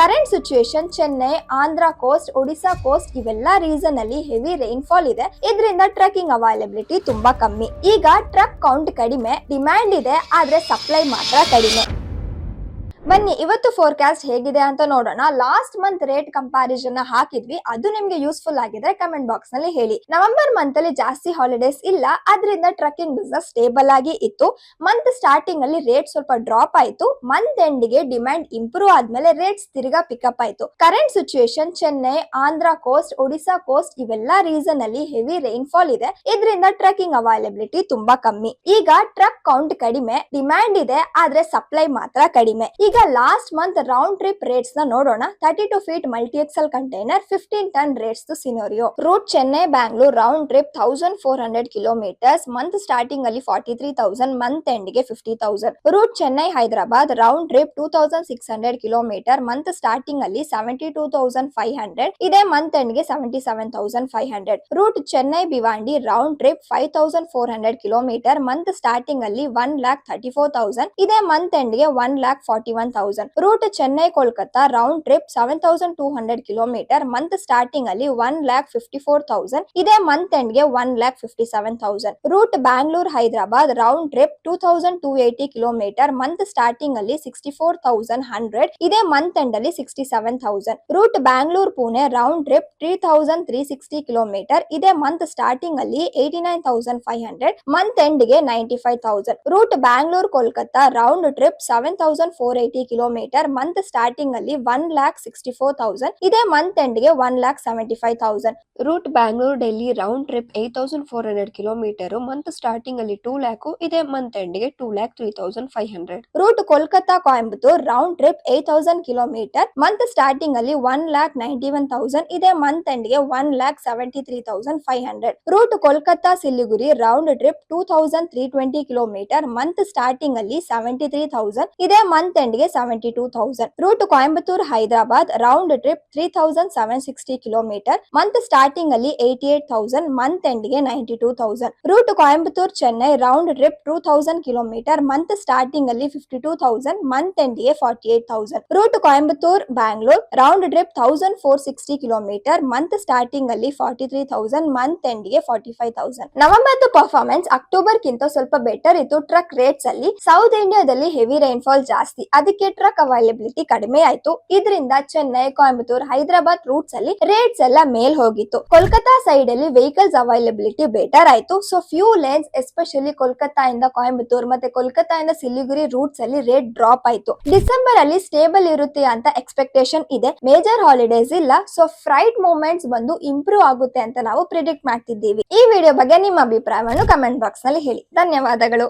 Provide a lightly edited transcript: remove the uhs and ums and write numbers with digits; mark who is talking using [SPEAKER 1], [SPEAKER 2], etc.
[SPEAKER 1] Current situation Chennai, Andhra coast, Odisha coast ಇವೆಲ್ಲ reason ಅಲ್ಲಿ heavy rainfall ಇದೆ. ಇದರಿಂದ ಟ್ರಕ್ಕಿಂಗ್ ಅವೈಲಬಿಲಿಟಿ ತುಂಬಾ ಕಮ್ಮಿ. ಈಗ ಟ್ರಕ್ ಕೌಂಟ್ ಕಡಿಮೆ, ಡಿಮ್ಯಾಂಡ್ ಇದೆ, ಆದ್ರೆ ಸಪ್ಲೈ ಮಾತ್ರ ಕಡಿಮೆ. ಬನ್ನಿ ಇವತ್ತು ಫೋರ್ಕಾಸ್ಟ್ ಹೇಗಿದೆ ಅಂತ ನೋಡೋಣ. ಲಾಸ್ಟ್ ಮಂತ್ ರೇಟ್ ಕಂಪ್ಯಾರಿಸನ್ ಹಾಕಿದ್ವಿ, ಅದು ನಿಮ್ಗೆ ಯೂಸ್ಫುಲ್ ಆಗಿದ್ರೆ ಕಮೆಂಟ್ ಬಾಕ್ಸ್ ನಲ್ಲಿ ಹೇಳಿ. ನವೆಂಬರ್ ಮಂತ್ ಅಲ್ಲಿ ಜಾಸ್ತಿ ಹಾಲಿಡೇಸ್ ಇಲ್ಲ, ಅದರಿಂದ ಟ್ರಕ್ಕಿಂಗ್ ಬಿಸ್ನೆಸ್ ಸ್ಟೇಬಲ್ ಆಗಿ ಇತ್ತು. ಮಂತ್ ಸ್ಟಾರ್ಟಿಂಗ್ ಅಲ್ಲಿ ರೇಟ್ ಸ್ವಲ್ಪ ಡ್ರಾಪ್ ಆಯ್ತು. ಮಂತ್ ಎಂಡ್ ಗೆ ಡಿಮ್ಯಾಂಡ್ ಇಂಪ್ರೂವ್ ಆದ್ಮೇಲೆ ರೇಟ್ಸ್ ತಿರ್ಗಾ ಪಿಕಪ್ ಆಯ್ತು. Current situation Chennai, Andhra coast, Odisha coast ಇವೆಲ್ಲ ರೀಸನ್ ಅಲ್ಲಿ ಹೆವಿ ರೈನ್ಫಾಲ್ ಇದೆ. ಇದರಿಂದ ಟ್ರಕ್ಕಿಂಗ್ ಅವೈಲಬಿಲಿಟಿ ತುಂಬಾ ಕಮ್ಮಿ. ಈಗ ಟ್ರಕ್ ಕೌಂಟ್ ಕಡಿಮೆ, ಡಿಮ್ಯಾಂಡ್ ಇದೆ, ಆದ್ರೆ ಸಪ್ಲೈ ಮಾತ್ರ ಕಡಿಮೆ. ಈಗ last month round trip rates ನ ನೋಡೋಣ. 32 feet multi axle container 15 ton rates scenario. Route Chennai Bangalore round trip 1400 kilometres. Month starting ಅಲ್ಲಿ 43,000, ಮಂತ್ ಎಂಡ್ ಗೆ 50,000. Route Chennai Hyderabad round trip 2600 kilometre. Month starting ಅಲ್ಲಿ 72,500, ಇದೇ ಮಂತ್ ಎಂಡ್ ಗೆ 77,500. Route Chennai Bhiwandi round trip 5,400 kilometre. Month starting ಅಲ್ಲಿ 1,34,000, ಇದೇ month end ಗೆ 1,41,000. Route Chennai Kolkata round trip 7,200 kilometre. Month starting ಅಲ್ಲಿ 1,54,000, ಇದೇ ಮಂತ್ ಎಂಡ್ ಗೆ 1,57,000. Route Bangalore Hyderabad round trip 2,280 kilometre. Month starting ಅಲ್ಲಿ 64,100, ಇದೇ ಮಂತ್ ಎಂಡ್ ಅಲ್ಲಿ 67,000. Route Bangalore Pune round trip 3,360 kilometre. ಇದೇ ಮಂತ್ ಸ್ಟಾರ್ಟಿಂಗ್ ಅಲ್ಲಿ 89,500, ಮಂತ್ ಎಂಡ್ ಗೆ 95,000. Route Bangalore Kolkata round trip 7,480 kilometre. Month starting ಅಲ್ಲಿ 1,64,000, ಇದೇ ಮಂತ್ ಎಂಡ್ ಗೆ 1,75,000. Route Bangalore Delhi round trip 8,400 kilometre. Month starting ಅಲ್ಲಿ 2 lakh, ಇದೇ ಮಂತ್ ಎಂಡ್ ಗೆ 2,03,500. Route Kolkata Coimbatore round trip 8,000 kilometre. Month starting ಅಲ್ಲಿ 1,91,000, ಇದೇ ಮಂತ್ ಎಂಡ್ ಗೆ 1,73,500. Route Kolkata Siliguri round trip 2,320 kilometre. Month starting ಅಲ್ಲಿ 73,000, ಇದೇ ಮಂತ್ ಎಂಡ್ ಗೆ 72,000. Route Coimbatore Hyderabad round trip 3,760 kilometre. Month starting ಅಲ್ಲಿ 88,000, ಮಂತ್ ಎಂಡ್ ಗೆ 92,000. Route Coimbatore Chennai round trip 2,000 kilometre. Month starting ಅಲ್ಲಿ 52,000, ಮಂತ್ ಎಂಡ್ ಗೆ 48,000. Root Coimbatore Bangalore round trip 1,460 kilometre. Month starting ಅಲ್ಲಿ 43,000, month end ಗೆ 45,000. November performance October ಕಿಂತ ಸ್ವಲ್ಪ ಬೆಟರ್ ಇತ್ತು ಟ್ರಕ್ ರೇಟ್ಸ್ ಅಲ್ಲಿ. ಸೌತ್ ಇಂಡಿಯಾದಲ್ಲಿ ಹೆವಿ ರೈನ್ಫಾಲ್ ಜಾಸ್ತಿ, ಅದಕ್ಕೆ ಟ್ರಕ್ ಅವೈಲಬಿಲಿಟಿ ಕಡಿಮೆ ಆಯ್ತು. ಇದರಿಂದ ಚೆನ್ನೈ, ಕೊಯಂಬತ್ತೂರ್, ಹೈದರಾಬಾದ್ ರೂಟ್ಸ್ ಅಲ್ಲಿ ರೇಟ್ಸ್ ಎಲ್ಲ ಮೇಲ್ ಹೋಗಿತ್ತು. ಕೋಲ್ಕತ್ತಾ ಸೈಡ್ ಅಲ್ಲಿ ವೆಹಿಕಲ್ಸ್ ಅವೈಲಬಿಲಿಟಿ ಬೆಟರ್ ಆಯ್ತು. So few lanes especially Kolkata ಇಂದ ಕೊಯಂಬತ್ತೂರ್ ಮತ್ತೆ ಕೋಲ್ಕತ್ತಾ ಇಂದ ಸಿಲಿಗುರಿ ರೂಟ್ಸ್ ಅಲ್ಲಿ ರೇಟ್ ಡ್ರಾಪ್ ಆಯ್ತು. ಡಿಸೆಂಬರ್ ಅಲ್ಲಿ ಸ್ಟೇಬಲ್ ಇರುತ್ತೆ ಅಂತ ಎಕ್ಸ್ಪೆಕ್ಟೇಷನ್ ಇದೆ. ಮೇಜರ್ ಹಾಲಿಡೇಸ್ ಇಲ್ಲ, ಸೊ ಫ್ರೈಟ್ ಮೂವ್ಮೆಂಟ್ಸ್ ಬಂದು ಇಂಪ್ರೂವ್ ಆಗುತ್ತೆ ಅಂತ ನಾವು ಪ್ರಿಡಿಕ್ಟ್ ಮಾಡ್ತಿದ್ದೀವಿ. ಈ ವಿಡಿಯೋ ಬಗ್ಗೆ ನಿಮ್ಮ ಅಭಿಪ್ರಾಯವನ್ನು ಕಮೆಂಟ್ ಬಾಕ್ಸ್ ನಲ್ಲಿ ಹೇಳಿ. ಧನ್ಯವಾದಗಳು.